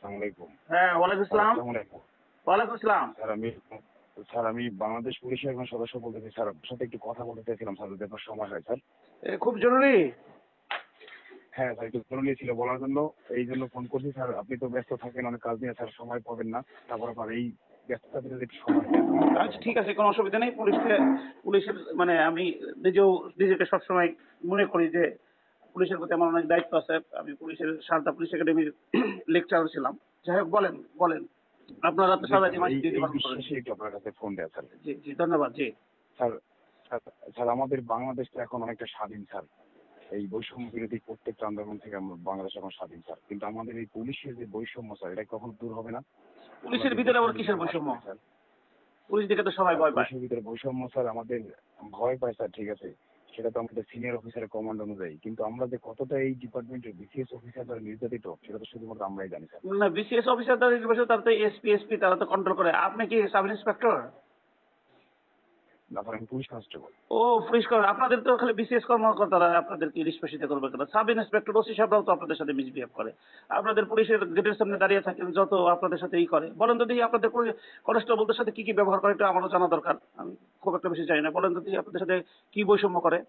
আসসালামু আলাইকুম। হ্যাঁ, ওয়ালাইকুম আসসালাম। আসসালামু আলাইকুম। ওয়ালাইকুম আসসালাম। স্যার আমি বাংলাদেশ পুলিশের একজন সদস্য বলতেছি স্যার, আপনার সাথে একটু কথা বলতে চাইছিলাম স্যার, যদি আপনার সময় হয় স্যার। খুব জরুরি। হ্যাঁ স্যার, একটু জরুরি ছিল বলার জন্য, এই জন্য ফোন করছি স্যার। আপনি তো ব্যস্ত থাকেন, অনেক কাজ নিয়ে স্যার, সময় পাবেন না। তারপর আপনার এই ব্যস্ততার ভিতরে একটু সময় দিতেন আমার সাথে আচ্ছা, কথা ঠিক বলার। আছে, কোনো অসুবিধা নেই। পুলিশের মানে আমি নিজেও নিজেকে সবসময় মনে করি যে পুলিশের প্রতি আমার অনেক দায়িত্ব আছে। আমি সারদা পুলিশ একাডেমির লেকচারার ছিলাম। যাই হোক, বলেন বলেন, আপনারা তো জি সবাই স্যার, মাস এই ডিউটি এই পালন করেন। বিশ্বাসে একটু আপনার কাছে ফোন দেয়া স্যার। জি জি, ধন্যবাদ। জি স্যার স্যার স্যার আমাদের বাংলাদেশটা এখন অনেকটা স্বাধীন স্যার। এই বৈষম্য বিরোধী প্রত্যেকটা আন্দোলন থেকে বাংলাদেশ এখন স্বাধীন স্যার, কিন্তু আমাদের এই পুলিশের যে বৈষম্য স্যার, এটা কখন দূর হবে না? আমরা পুলিশের যে ভিতরে আবার বৈষম্যের কিসের ভিতরে বাস বৈষম্য? করি স্যার। পুলিশ দিকে তো সবাই স্যার ভয় পায়। পুলিশের ভিতরে বৈষম্য স্যার, আমাদের ভয় পায় স্যার, ঠিক আছে, সেটা তো আমাদের সিনিয়র অফিসারের কমান্ড অনুযায়ী, কিন্তু আমরা যে কতটা এই ডিপার্টমেন্টের বিসিএস অফিসার দ্বারা নির্যাতিত, সেটা তো শুধুমাত্র আমরাই জানি স্যার। না, বিসিএস অফিসার তারা নির্বাচন, তারা তো এসপি তারা তো কন্ট্রোল করে। আপনি কি সাব ইন্সপেক্টর? তারপর আমি পুলিশ কনস্টেবল। ও, পুলিশ করে আপনাদের তো খালি বিসিএস কর্মকর্তারা আপনাদেরকে নিষ্পেষিত করবে কেন? সাব ইন্সপেক্টর ওসি সাহেবরাও তো আপনাদের সাথে মিসবিহেভ করে। আপনাদের পুলিশের গেটের সামনে দাঁড়িয়ে থাকেন, যত আপনাদের সাথে করে। বলেন তো দেখি, আপনাদের কনস্টেবলদের সাথে কি কি ব্যবহার করে, একটু আমারও জানা দরকার। আমি খুব একটা বেশি জানি না। বলেন তো দেখি, আপনাদের সাথে কি বৈষম্য করে?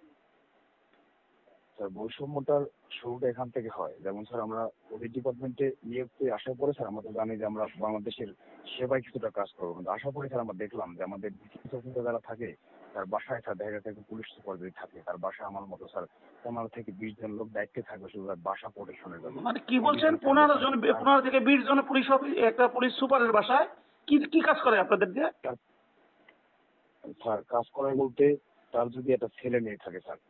স্যার বৈষম্যটার শুরুটা এখান থেকে হয়, যেমন স্যার আমরা পুলিশ ডিপার্টমেন্টে নিয়োগতে আসার পরে স্যার আমরা তো জানি যে আমরা বাংলাদেশের সেবায় কিছুটা কাজ করবো, কিন্তু আসার পরে স্যার আমরা দেখলাম যে আমাদের বিসিএস অফিসার যারা থাকে, তার বাসায় স্যার দেখা গেছে একজন পুলিশ সুপার যদি থাকে, তার বাসায় আমার মতো স্যার 15 থেকে 20 জন লোক দায়িত্বে থাকবে শুধু তার বাসা প্রোটেকশনের জন্য। মানে কি কিন্তু বলছেন? এখানে স্যার পনেরো দেখলাম জন যে তার 15 থেকে 20 জন পুলিশ একটা পুলিশ সুপারের বাসায় কি কি কাজ করে আপনাদের দিয়ে? তার স্যার কাজ করায় বলতে, তার যদি একটা ছেলে মেয়ে থাকে স্যার,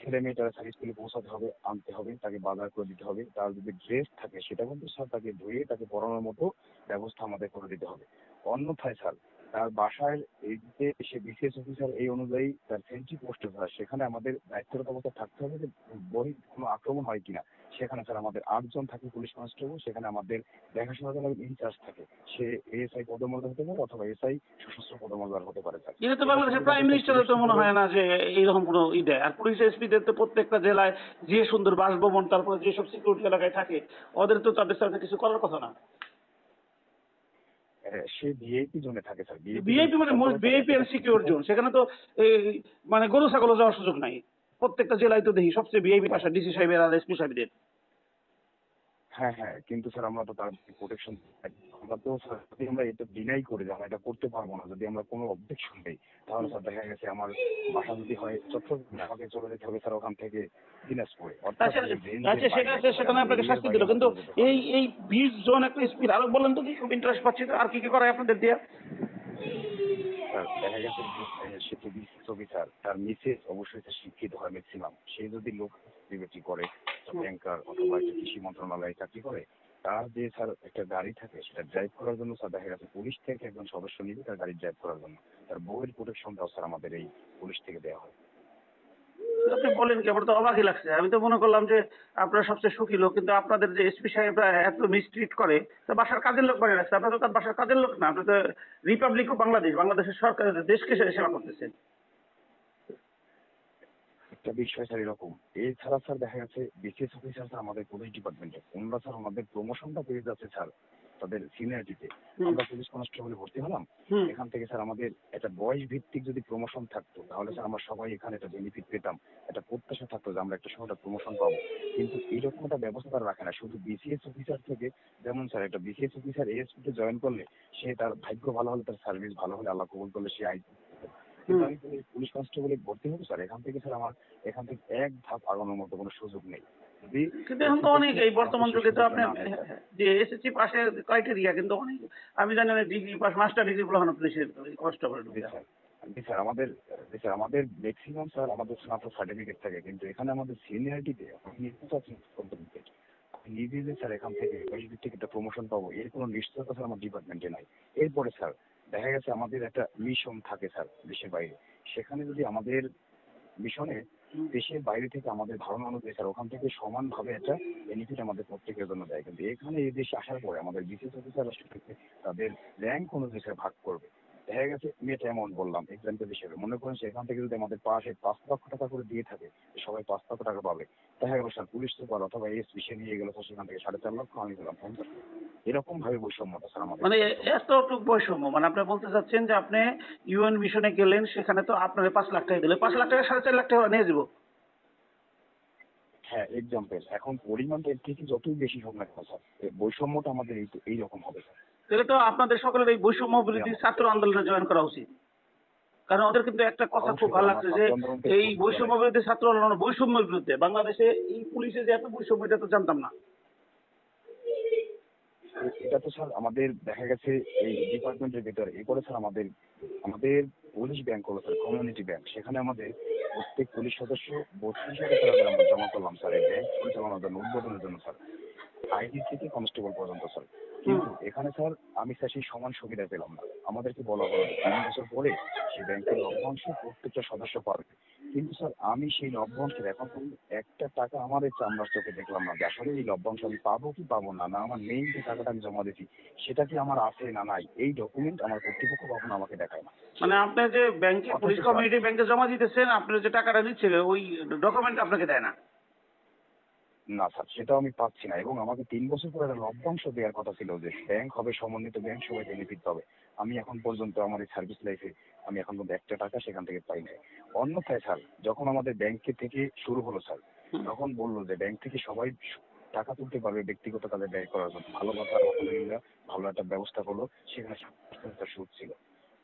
ছেলে মেয়েটার স্যার স্কুলে পৌঁছাতে হবে, আনতে হবে, তাকে বাজার করে দিতে হবে, তার যদি ড্রেস থাকে সেটা কিন্তু স্যার তাকে ধুয়ে তাকে পরানোর মতো ব্যবস্থা আমাদের করে দিতে হবে। অন্যথায় স্যার তার বাসায় এই যে সে বিসিএস অফিসার এই অনুযায়ী তার সেন্ট্রি পোস্টে স্যার, সেখানে আমাদের দায়িত্বরত অবস্থায় থাকতে হবে যে বহি কোনো আক্রমণ হয় কিনা। সেখানে স্যার আমাদের 8 জন থাকে পুলিশ কনস্টেবল, সেখানে আমাদের দেখাশোনার জন্য ইনচার্জ থাকে। সে এএসআই পদমর্যাদা হতে পারে অথবা এসআই সশস্ত্র পদমর্যাদা হতে পারে স্যার। এটা তো এটা বাংলাদেশের শুধুমাত্র প্রাইম স্যার মিনিস্টারের পুলিশ তো মনে সুপারের। হয় না যে এইরকম কোনো দেয়। আর পুলিশ এসপিদের তো প্রত্যেকটা জেলায় যে সুন্দর বাসভবন, তারপরে যেসব সিকিউরিটি এলাকায় থাকে, ওদের তো তাদের সাথে কিছু করার কথা না। সে ভিআইপি জোনে থাকে স্যার, ভিআইপি জোন ভিআইপি মানে থাকার পরেও স্যার ভিআইপি এতটা এন্ড সিকিউর সিকিউর। জোন, সেখানে তো এই মানে গরু ছাগলও যাওয়ার সুযোগ নাই। প্রত্যেকটা জেলায় তো দেখি সবচেয়ে ভিআইপি বাসা ডিসি সাহেবের আর এসপি সাহেবদের। হ্যাঁ হ্যাঁ, কিন্তু স্যার আমরা তো তার প্রোটেকশন, আমরা তো স্যার যদি আমরা এটা ডিনাই করি যে আমরা এটা করতে পারবো না, যদি আমরা কোনো অবজেকশন দিই, তাহলে স্যার দেখা গেছে আমার বাসা যদি হয় চট্টগ্রামে, আমাকে চলে যেতে হবে স্যার ওখান থেকে দিনাজপুরে, অর্থাৎ আচ্ছা ওই আচ্ছা, রেঞ্জের সেটা বাইরে আছে, একেবারে সেখানে আমার আপনাকে এরিয়ার শাস্তি বাইরে দিল, আমার কিন্তু চলে যেতে হবে। এই 20 জন একটা স্পিড, আরো বলেন তো কি, খুব ইন্টারেস্ট পাচ্ছি তো। আর কি কি করে আপনাদের দিয়ে? স্যার দেখা গেছে যে সে তো বিসিএস অফিসার, তার মিসেস অবশ্যই স্যার শিক্ষিত হয় ম্যাক্সিমাম, সে যদি লোক বিবেচনা করে ব্যাংকার অথবা একটা কৃষি মন্ত্রণালয়ে চাকরি করে, তার যে স্যার একটা গাড়ি থাকে সেটা ড্রাইভ করার জন্য স্যার দেখা গেছে পুলিশ থেকে একজন সদস্য নিবে তার গাড়ি ড্রাইভ করার জন্য। তার বউয়ের প্রোটেকশনটাও স্যার আমাদের এই পুলিশ থেকে দেওয়া হয়। আপনি বলেন কি? আমার তো অবাকই লাগছে। আমি তো মনে করলাম যে আপনারা সবচেয়ে সুখী লোক, কিন্তু আপনাদের যে এসপি সাহেবরা এত মিসট্রিট করে, তো বাসার কাজের লোক বানিয়ে রাখছে। আপনারা তো তার বাসার কাজের লোক না, আপনি তো রিপাবলিক অফ বাংলাদেশ, বাংলাদেশের সরকারের দেশকে সেবা করতেছেন। একটা বিষয় স্যার এরকম, এছাড়া স্যার দেখা গেছে বিসিএস অফিসার স্যার আমাদের পুলিশ ডিপার্টমেন্টে ওনারা স্যার আমাদের প্রমোশনটা পেয়ে যাচ্ছে স্যার তাদের সিনিয়রিটিতে। হুম আমরা পুলিশ কনস্টেবলে ভর্তি হলাম, হুম। এখান থেকে স্যার আমাদের একটা বয়স ভিত্তিক যদি প্রমোশন থাকতো, তাহলে স্যার আমরা সবাই এখানে একটা বেনিফিট পেতাম, একটা প্রত্যাশা থাকতো যে আমরা একটা সময় প্রমোশন পাবো। কিন্তু এইরকম একটা ব্যবস্থা তারা রাখে না, শুধু বিসিএস অফিসার থেকে, যেমন স্যার একটা বিসিএস অফিসার এএসপি তে জয়েন করলে সে তার ভাগ্য ভালো হলে, তার সার্ভিস ভালো হলে, আল্লাহ কবুল করলে সে আইসি। কিন্তু হুম। আমি পুলিশ কনস্টেবলে ভর্তি হবো স্যার, এখান থেকে স্যার আমার এখান থেকে এক ধাপ আগানোর মতো কোনো সুযোগ নেই যদি কিন্তু এখন ওসি তো অনেক, পক্ষে এই আমাকে বর্তমান সেই যুগে তো সুযোগটা আপনি না দেয় স্যার। যে এসএসসি পাশের ক্রাইটেরিয়া, কিন্তু অনেক আমি জানি অনেক ডিগ্রি পাস, মাস্টার ডিগ্রি গুলো পুলিশের কনস্টেবল জি ঢুকে। স্যার, জি স্যার আমাদের, জি স্যার আমাদের ম্যাক্সিমাম স্যার আমাদের স্নাতক সার্টিফিকেট থাকে, কিন্তু এখানে আমাদের সিনিয়রিটিতে নিজে যে স্যার এখান থেকে বৈশ্বিক থেকে একটা প্রমোশন পাবো এর কোনো নিশ্চয়তা স্যার আমার ডিপার্টমেন্টে নাই। এরপরে স্যার দেখা গেছে আমাদের একটা মিশন থাকে স্যার দেশের বাইরে, সেখানে যদি আমাদের মিশনে দেশের বাইরে থেকে আমাদের ধারণা অনুযায়ী স্যার ওখান থেকে সমানভাবে একটা বেনিফিট আমাদের প্রত্যেকের জন্য দেয়, কিন্তু এখানে এই দেশে আসার পরে আমাদের বিসিএস অফিসার তাদের র্যাঙ্ক অনুযায়ী স্যার ভাগ করবে। দেখা গেছে আমি একটা অ্যামাউন্ট বললাম এক্সাম্পল হিসেবে, মনে করেন সেখান থেকে যদি আমাদের পাশে 5 লক্ষ টাকা করে দিয়ে থাকে, সবাই 5 লক্ষ টাকা পাবে। দেখা গেল স্যার পুলিশ সুপার অথবা এসপি সে নিয়ে গেল, স্যার সেখান থেকে 4.5 লক্ষ, আমি দিলাম 50। এরকম ভাবে বৈষম্যটা স্যার আমাদের মানে কাছে চলছে। এতটুকু বৈষম্য, মানে আপনি বলতে চাচ্ছেন যে আপনি ইউএন মিশনে গেলেন, সেখানে তো আপনার 5 লাখ টাকা দিলে 5 লাখ টাকা 4.5 লাখ টাকা নিয়ে যাবো। হ্যাঁ এক্সাম্পল, এখন পরিমাণটা এর থেকে যতই বেশি হোক না কেন স্যার, এই বৈষম্যটা আমাদের এইরকম হবে স্যার। তাহলে তো আপনাদের সকলের এই বৈষম্য বিরোধী যেমন ছাত্র আন্দোলনে জয়েন করা উচিত। কারণ ওদের কিন্তু একটা কথা খুব অবশ্যই ভালো স্যার আমরা লাগছে যে ছাত্র আন্দোলনকে এই করতে বৈষম্য চালাই। বিরোধী ছাত্র আন্দোলন বৈষম্যের বিরুদ্ধে। বাংলাদেশে এই পুলিশে যে এত বৈষম্য, এটা তো জানতাম না। এটা তো স্যার আমাদের দেখা গেছে এই ডিপার্টমেন্টের ভিতরে এরপরে স্যার আমাদের আমাদের পুলিশ ব্যাংক হলো স্যার কমিউনিটি ব্যাংক, সেখানে আমাদের প্রত্যেক পুলিশ সদস্য 32,000 টাকা আমরা জমা করলাম স্যার এই ব্যাংক পরিচালনার জন্য, উদ্বোধনের জন্য স্যার, আইডি থেকে কনস্টেবল পর্যন্ত স্যার। হুম। কিন্তু এখানে স্যার আমি স্যার সেই সমান সুবিধা পেলাম না। আমাদেরকে বলা হলো যে 3 বছর পরে সেই ব্যাংকের লভ্যাংশ প্রত্যেকটা সদস্য পাবে। কিন্তু স্যার আমি সেই লভ্যাংশের এখন পর্যন্ত একটা টাকা আমার এই চামড়ার চোখে দেখলাম না যে আসলে এই লভ্যাংশ আমি পাবো কি পাবো না, না আমার মেইন যে টাকাটা আমি জমা দিচ্ছি সেটা কি আমার আছে না নাই, এই ডকুমেন্ট আমার কর্তৃপক্ষ কখনো আমাকে দেখায় না। মানে আপনি যে ব্যাংকে অথচ পুলিশ স্যার কমিউনিটি ব্যাংকে জমা দিতেছেন, আপনার যে টাকাটা দিচ্ছে ওই ডকুমেন্ট আপনাকে দেয় না। না স্যার সেটাও আমি পাচ্ছি না, এবং আমাকে 3 বছর পরে একটা লভ্যাংশ দেওয়ার কথা ছিল যে ব্যাংক হবে সমন্বিত ব্যাংক, সবাই বেনিফিট পাবে। আমি এখন পর্যন্ত আমার এই সার্ভিস লাইফে আমি এখন পর্যন্ত একটা টাকা সেখান থেকে পাই নাই। অন্যথায় স্যার যখন আমাদের ব্যাংকে থেকে শুরু হলো স্যার, হুম। তখন বললো যে ব্যাংক থেকে সবাই টাকা তুলতে পারবে ব্যক্তিগত কাজে ব্যয় করার জন্য। ভালো কথা, আলহামদুলিল্লাহ ভালো একটা ব্যবস্থা করলো। সেখানে 7% সুদ ছিল,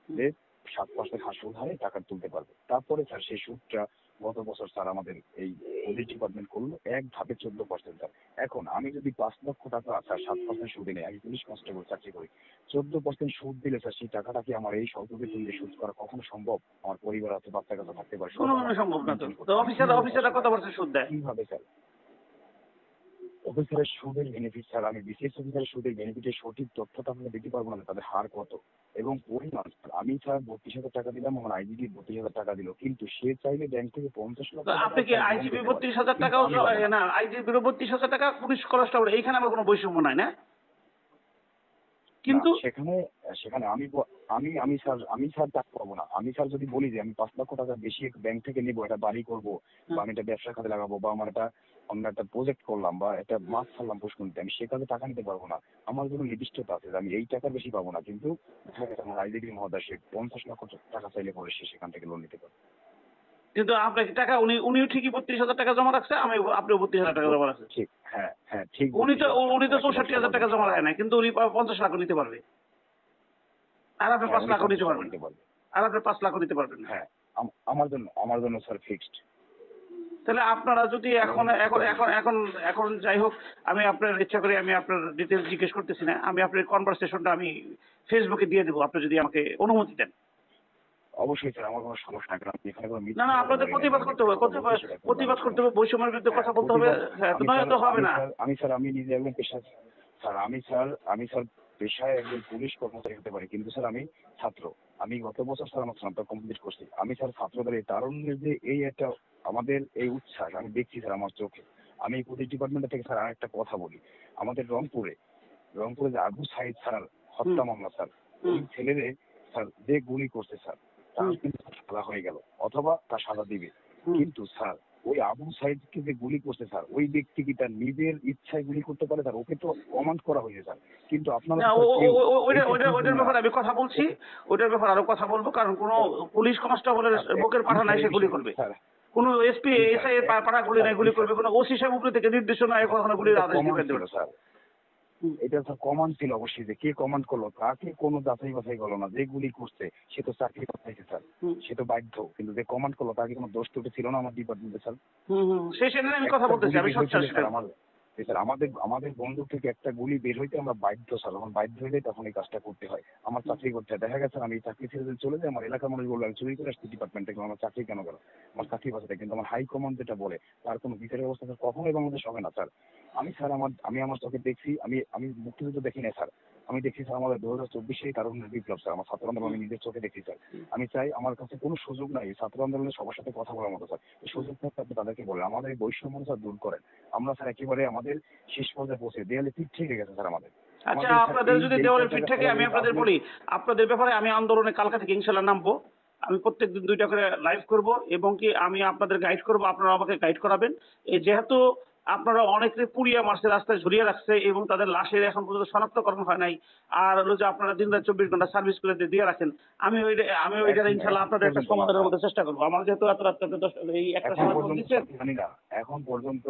যে 7% সুদ হারে টাকা তুলতে পারবে। তারপরে স্যার সেই সুদটা গত বছর স্যার আমাদের এই পুলিশ ডিপার্টমেন্ট করলো এক ধাপে 14% স্যার। এখন আমি যদি 5 লক্ষ টাকা স্যার 7% সুদে নেই, আমি পুলিশ কনস্টেবল চাকরি করি, 14% সুদ দিলে স্যার সেই টাকাটা কি আমার এই স্বল্প বেতন দিয়ে সুদ করা কখনো সম্ভব? আমার পরিবার আছে, বাচ্চা কাচ্চা থাকতে পারে, সব আমার কোনোভাবে সম্ভব না তো। মেনটেন তো করতে, আমি কিভাবে স্যার অফিসাররা কত সেটা পার্সেন্ট সুদ দেয়? কিভাবে স্যার অফিসারের সুদের বেনিফিট স্যার, আমি বিসিএস অফিসারের সুদের বেনিফিটের সঠিক তথ্যটা আপনাকে দিতে পারবো না, তাদের হার কত এবং পরিমাণ। আমি স্যার 32,000 টাকা দিলাম, আমার আইডিডি 32,000 টাকা দিল, কিন্তু সে চাইলে ব্যাংক থেকে 50 তো লক্ষ টাকা আপনি কি স্যার লোন আইজিপি দিতে পারে, 32,000 কিন্তু টাকাও আমি পাবো না। না, আইজিপি 32,000 টাকা পুলিশ কনস্টেবল, এইখানে আবার কোনো বৈষম্য নাই না? না কিন্তু সেখানে সেখানে আমি স্যার টাকা পাবো না। আমি স্যার যদি বলি যে আমি 5 লক্ষ টাকা বেশি ব্যাংক থেকে নিবো, একটা বাড়ি করবো বা আমি একটা ব্যবসা কাজে লাগাবো বা আমার অন্য একটা প্রজেক্ট করলাম বা একটা মাছ ছাড়লাম পুষ্করিতে, আমি সে কাজে টাকা নিতে পারবো না। আমার জন্য নির্দিষ্টতা আছে যে আমি এই টাকার বেশি পাবো না। কিন্তু দেখা গেছে আমার আইডিবি মহোদয় সে 50 লক্ষ টাকা চাইলে পরে সে সেখান থেকে লোন নিতে পারে। কিন্তু আপনার টাকা উনিও ঠিকই 32,000 টাকা জমা রাখছে, আপনিও 32,000 টাকা জমা রাখছেন। ঠিক, হ্যাঁ হ্যাঁ ঠিক উনি তো 32,000 টাকা উনি তো স্যার, একেবারে 64,000 সবার টাকা জন্য জমা সমান। রাখে না, কিন্তু উনি 50 লাখও নিতে পারবে। আর আপনি হ্যাঁ 5 উনি লাখও নিতে 50 টাকা পারবেন। নিতে পারবে। আর আপনি 5 লাখও নিতে পারবেন না। হ্যাঁ আমার জন্য স্যার ফিক্সড। তাহলে আপনারা যদি মানে এখন উনি এখন করবেন এখন স্যার। এখন এখন যাই হোক, আমি আপনার ইচ্ছা করে আমি আপনার ডিটেলস জিজ্ঞেস করতেছি না, আমি আপনার কনভারসেশনটা আমি ফেসবুকে দিয়ে দেবো, আপনি যদি আমাকে অনুমতি দেন। অবশ্যই স্যার আমার কোনো সমস্যা নাই, কারণ আমি এখানে কোনো না মিথ্যা না, কথা আপনাদের বলি নাই, প্রতিবাদ আমি করতে একটা হবে, কথা বলছি সেটা করতে আমার প্রতিবাদ করতে সমস্যা হবে, নেই। বৈষম্যের বিরুদ্ধে হ্যাঁ কথা বলতে হবে। প্রতিবাদ হ্যাঁ, তো আমি স্যার নয়তো হবে আমি না। স্যার আমি স্যার আমি নিজে একজন পেশা স্যার আমি স্যার পেশায় একজন পুলিশ কর্মচারী হতে পারি, কিন্তু স্যার আমি ছাত্র। আমি গত বছর স্যার আমার স্নাতক কমপ্লিট করছি। আমি স্যার ছাত্রদের এই তারুণ্যের যে এই একটা আমাদের এই উচ্ছ্বাস আমি দেখছি স্যার আমার চোখে। আমি এই পুলিশ ডিপার্টমেন্ট থেকে স্যার আরেকটা কথা বলি, আমাদের রংপুরে যে আবু সাইদ স্যার হুম। হত্যা মামলা স্যার, ওই হুম। ছেলেরে স্যার যে গুলি করছে স্যার তার হুম। কিন্তু সাজা হয়ে গেল অথবা তার সাজা দিবে। হুম। কিন্তু স্যার ওই আবু সাইদকে যে গুলি করছে স্যার, ওই ব্যক্তি কি তার নিজের ইচ্ছায় গুলি করতে পারে স্যার? ওকে তো কমান্ড করা হয়েছে স্যার, কিন্তু আপনারা না, তো স্যার কেউ এইটা বুঝবেন ওইটার না। ব্যাপারে আমি কথা বলছি। ওকে ওইটার ব্যাপারে আরো কথা বলবো, কারণ কোনো পুলিশ কনস্টেবলের স্যার বুকের আমি পাঠা স্যার নাই এই সে গুলি বিষয়ে করবে। স্যার কোনো এসপি জি স্যার এসআই এর পাঠা গুলি স্যার নাই জি গুলি স্যার করবে, কোনো ওসি সাহেব উপরে থেকে নির্দেশনা স্যার কখনো গুলির এটা আদেশ কমান্ড দিতে ছিল পারে। স্যার, হুম। এটা স্যার কমান্ড ছিল অবশ্যই, যে কে কমান্ড করলো তাকে কোনো যাচাই বাছাই করলো না। যে গুলি করছে সে তো চাকরি পাইছে স্যার, হুম। সে তো বাধ্য, কিন্তু যে কমান্ড করলো তাকে কোনো দোষ ত্রুটি ছিল না আমার ডিপার্টমেন্টে স্যার। হুম। হুম। সেটা নিয়ে আমি কথা একটা বলতেছি, গুলি আমি বের সোচ্চার হয়েছিল সেটা। স্যার স্যার আমাদের বন্দুক থেকে একটা গুলি বের হইতে আমরা বাধ্য স্যার, যখন বাধ্য হয়ে যাই তখন এই কাজটা করতে হয়, আমার চাকরি করতে হয়। দেখা গেছে আমি এই চাকরি ছেড়ে যদি চলে যাই, আমার এলাকার মানুষ বললো আমি চুরি করে আসছি ডিপার্টমেন্ট থেকে, আমার চাকরি কেন গেল, আমার চাকরি বাঁচাতে, কিন্তু আমার হাই কমান্ড যেটা বলে তার কোনো বিচারের ব্যবস্থা স্যার কখনোই বাংলাদেশ হবে না স্যার। আমি আমার চোখে দেখছি, আমি মুক্তিযুদ্ধ দেখি নাই স্যার, আমি দেখছি স্যার আমাদের 2024 তারুণ্যের বিপ্লব স্যার, আমার ছাত্র আন্দোলন আমি নিজের চোখে দেখছি স্যার। আমি চাই, আমার কাছে কোনো সুযোগ নাই ছাত্র আন্দোলনের সবার সাথে কথা বলার মতো স্যার, এই সুযোগ থাকতে আপনি তাদেরকে বলেন আমাদের এই বৈষম্য স্যার দূর করেন। আমরা স্যার একেবারে আমাদের শেষ পর্যায়ে পৌঁছে দেয়ালে পিঠ থেকে গেছে স্যার আমাদের। আচ্ছা, আমাদের আপনাদের এই যদি এই দেওয়ালে কয় ফিট টাকা থাকে, আমি স্যালারি আপনাদের বলি, আপনাদের ব্যাপারে আমি আন্দোলনে কালকা থেকে ইনশাল্লাহ নামবো। আমি প্রত্যেকদিন 2টা করে লাইভ করব, এবং কি আমি আপনাদের গাইড করব, আপনারা আমাকে গাইড করাবেন। এই যেহেতু আপনারা অনেকে পুড়িয়ে মারছে, রাস্তায় ঝুলিয়ে রাখছে, এবং তাদের লাশের এখন পর্যন্ত শনাক্তকরণ হয় নাই। আর হলো যে আপনারা দিনরাত 24 ঘন্টা সার্ভিস করে দিয়ে রাখেন। ওইটার ইনশাল্লাহ এখন আপনাদের একটা পর্যন্ত না সমাধানের স্যার, মধ্যে চেষ্টা করবো। আমার যেহেতু এত রাত এই একটা এখন সময় ফোন পর্যন্ত দিচ্ছেন। আমি জানি না, এখন পর্যন্ত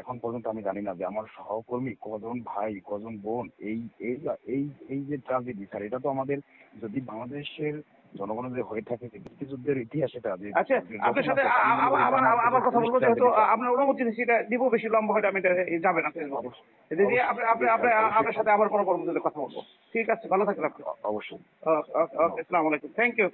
এখন পর্যন্ত আমি জানি না যে আমার সহকর্মী কজন ভাই কজন বোন এই এই এই এই যে ট্রাজেডি স্যার, এটা তো আমাদের যদি বাংলাদেশের জনগণের যে হয়ে থাকে যে মুক্তিযুদ্ধের ইতিহাস, এটা যে আচ্ছা, আপনার যখন সাথে আছে তার মনে করি এটা আমার কাছে আবার কথা পুলিশ বলবো, যেহেতু ট্রাজেডি স্যার। আপনার অনুমতি নিচ্ছি, এটা দিব বেশি লম্বা হলে আমি এটা যাবে না ফেসবুকে। অবশ্যই এটা দিয়ে অবশ্যই স্যার, অবশ্যই আপনার সাথে আবার কোনো পরবর্তীতে কথা বলবো। ঠিক আছে, ভালো থাকবেন আপনি। অবশ্যই। ওকে, আসসালামু আলাইকুম। Thank you.